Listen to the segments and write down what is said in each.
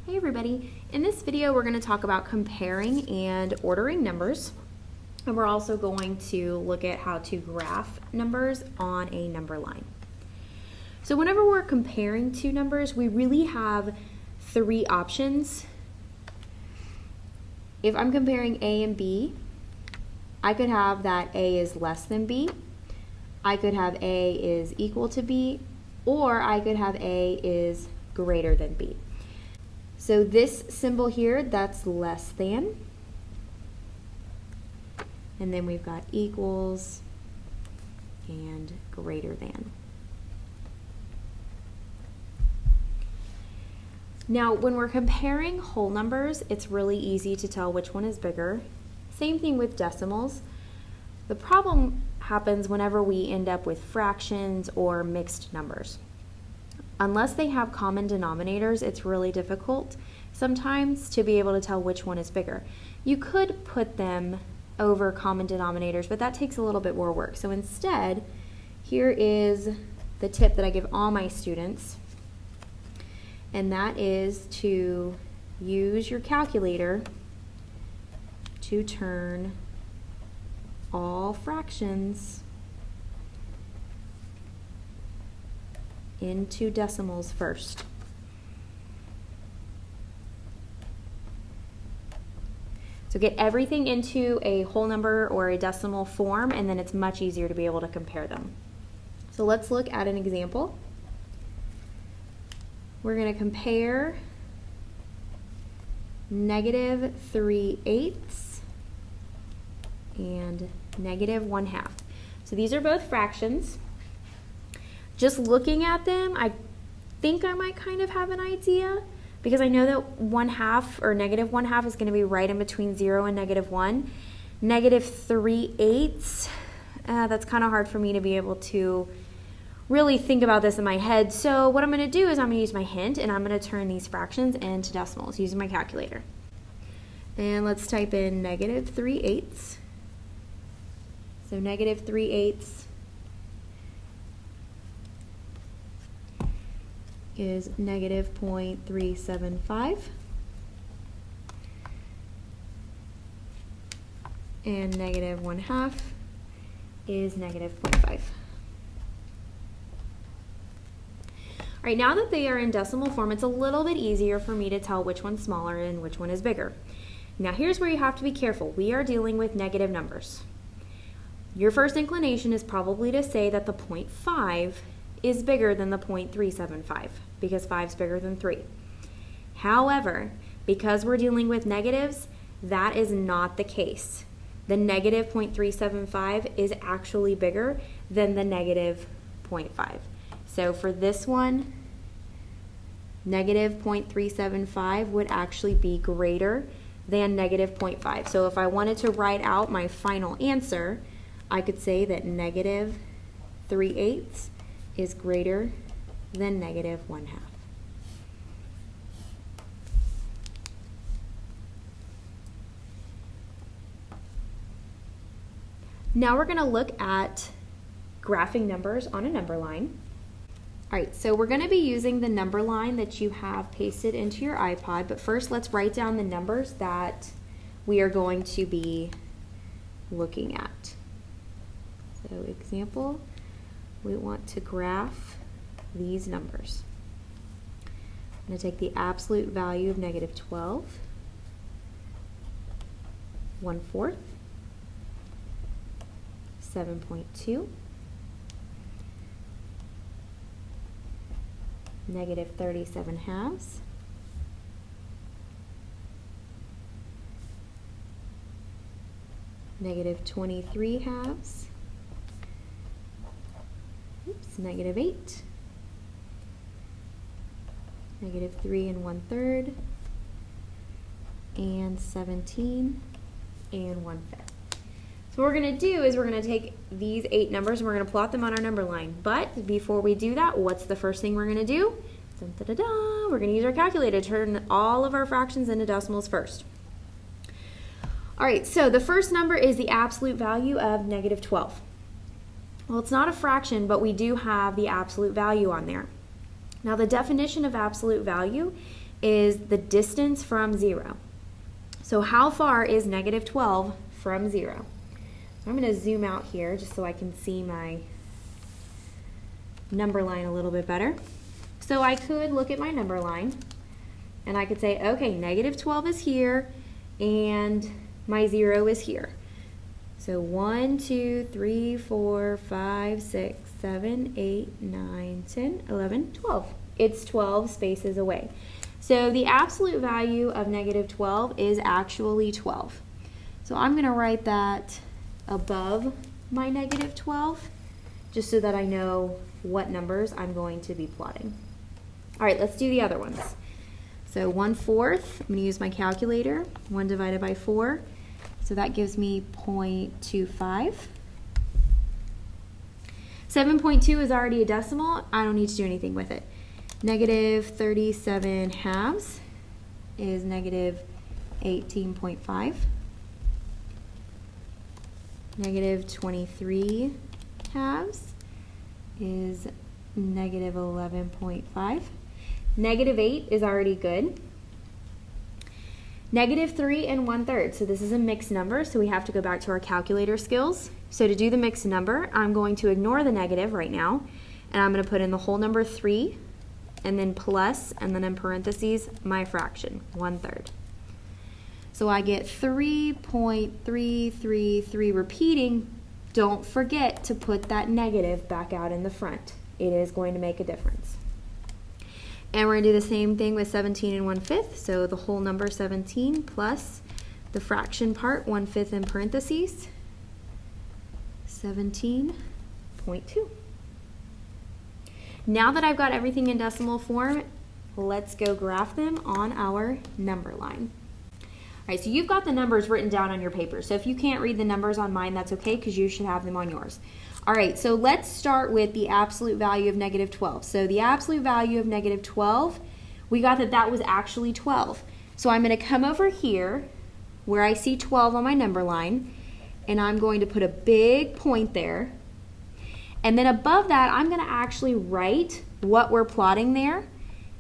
Hey everybody, in this video we're going to talk about comparing and ordering numbers, and we're also going to look at how to graph numbers on a number line. So whenever we're comparing two numbers, we really have three options. If I'm comparing A and B, I could have that A is less than B, I could have A is equal to B, or I could have A is greater than B. So this symbol here, that's less than. And then we've got equals and greater than. Now, when we're comparing whole numbers, it's really easy to tell which one is bigger. Same thing with decimals. The problem happens whenever we end up with fractions or mixed numbers. Unless they have common denominators, it's really difficult sometimes to be able to tell which one is bigger. You could put them over common denominators, but that takes a little bit more work. So instead, here is the tip that I give all my students, and that is to use your calculator to turn all fractions into decimals first. So get everything into a whole number or a decimal form, and then it's much easier to be able to compare them. So let's look at an example. We're going to compare -3/8 and -1/2. So these are both fractions. Just looking at them, I think I might kind of have an idea, because I know that 1/2 or -1/2 is going to be right in between 0 and -1. -3/8, that's kind of hard for me to be able to really think about this in my head. So what I'm going to do is I'm going to use my hint, and I'm going to turn these fractions into decimals using my calculator. And let's type in -3/8. So -3/8 is -0.375, and -1/2 is -0.5. All right, now that they are in decimal form, it's a little bit easier for me to tell which one's smaller and which one is bigger. Now here's where you have to be careful. We are dealing with negative numbers. Your first inclination is probably to say that the 0.5 is bigger than the 0.375, because 5 is bigger than 3. However, because we're dealing with negatives, that is not the case. The -0.375 is actually bigger than the -0.5. So for this one, -0.375 would actually be greater than -0.5. So if I wanted to write out my final answer, I could say that -3/8 is greater than -1/2. Now we're going to look at graphing numbers on a number line. All right, so we're going to be using the number line that you have pasted into your iPod, but first let's write down the numbers that we are going to be looking at. So example, we want to graph these numbers. I'm going to take the absolute value of -12, 1/4, 7.2, -37/2, -23/2, -8, -3 1/3, and 17 1/5. So what we're going to do is we're going to take these 8 numbers and we're going to plot them on our number line. But before we do that, what's the first thing we're going to do? Dun, da, da, da. We're going to use our calculator to turn all of our fractions into decimals first. All right, so the first number is the absolute value of -12. Well, it's not a fraction, but we do have the absolute value on there. Now, the definition of absolute value is the distance from 0. So how far is negative 12 from 0? So I'm going to zoom out here just so I can see my number line a little bit better. So I could look at my number line and I could say, okay, negative 12 is here and my 0 is here. So 1, 2, 3, 4, 5, 6, 7, 8, 9, 10, 11, 12. It's 12 spaces away. So the absolute value of negative 12 is actually 12. So I'm going to write that above my negative 12 just so that I know what numbers I'm going to be plotting. All right, let's do the other ones. So 1/4, I'm going to use my calculator, 1 divided by 4. So that gives me 0.25. 7.2 is already a decimal. I don't need to do anything with it. Negative 37 halves is negative 18.5. Negative 23 halves is negative 11.5. Negative 8 is already good. Negative 3 1/3, so this is a mixed number, so we have to go back to our calculator skills. So to do the mixed number, I'm going to ignore the negative right now, and I'm going to put in the whole number 3, and then plus, and then in parentheses, my fraction, 1/3. So I get 3.333 repeating. Don't forget to put that negative back out in the front. It is going to make a difference. And we're going to do the same thing with 17 1/5. So the whole number 17 plus the fraction part, 1/5 in parentheses, 17.2. Now that I've got everything in decimal form, let's go graph them on our number line. All right, so you've got the numbers written down on your paper. So if you can't read the numbers on mine, that's okay because you should have them on yours. All right, so let's start with the absolute value of negative 12. So the absolute value of negative 12, we got that that was actually 12. So I'm going to come over here where I see 12 on my number line, and I'm going to put a big point there. And then above that, I'm going to actually write what we're plotting there,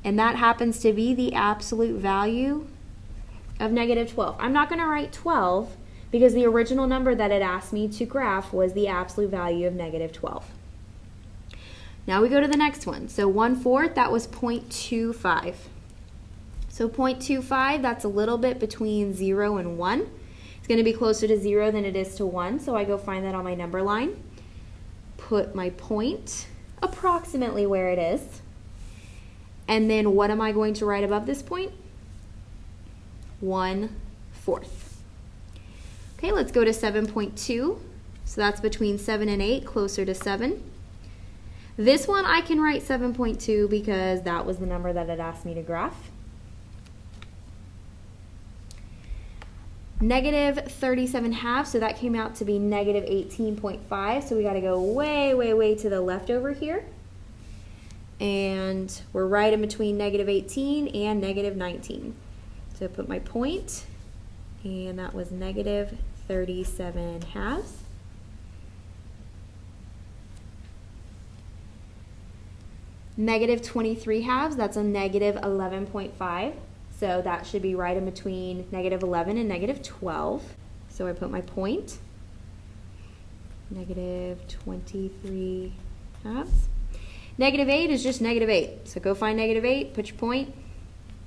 and that happens to be the absolute value of negative 12. I'm not going to write 12 because the original number that it asked me to graph was the absolute value of negative 12. Now we go to the next one. So 1/4, that was 0.25. So 0.25, that's a little bit between 0 and 1. It's going to be closer to 0 than it is to 1, so I go find that on my number line. Put my point approximately where it is. And then what am I going to write above this point? 1/4. Okay, let's go to 7.2. So that's between 7 and 8, closer to 7. This one I can write 7.2 because that was the number that it asked me to graph. Negative 37 halves, so that came out to be negative 18.5. So we got to go way, way, way to the left over here. And we're right in between negative 18 and negative 19. So I put my point, and that was negative 37 halves. Negative 23 halves, that's a negative 11.5. So that should be right in between negative 11 and negative 12. So I put my point, negative 23 halves. Negative 8 is just negative 8. So go find negative 8, put your point,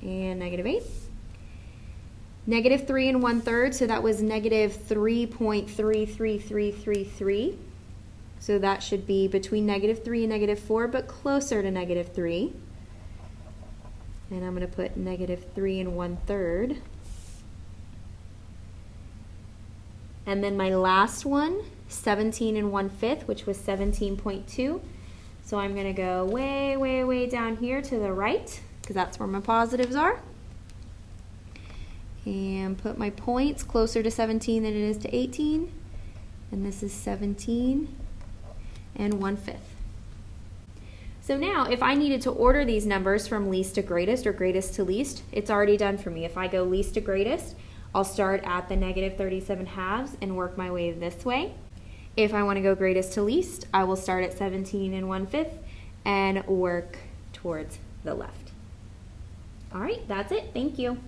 and negative 8. Negative 3 1/3, so that was negative 3.33333. So that should be between negative 3 and negative 4, but closer to negative 3. And I'm going to put negative 3 1/3. And then my last one, 17 1/5, which was 17.2. So I'm going to go way, way, way down here to the right, because that's where my positives are. And put my points closer to 17 than it is to 18. And this is 17 1/5. So now, if I needed to order these numbers from least to greatest or greatest to least, it's already done for me. If I go least to greatest, I'll start at the negative 37 halves and work my way this way. If I want to go greatest to least, I will start at 17 1/5 and work towards the left. All right, that's it. Thank you.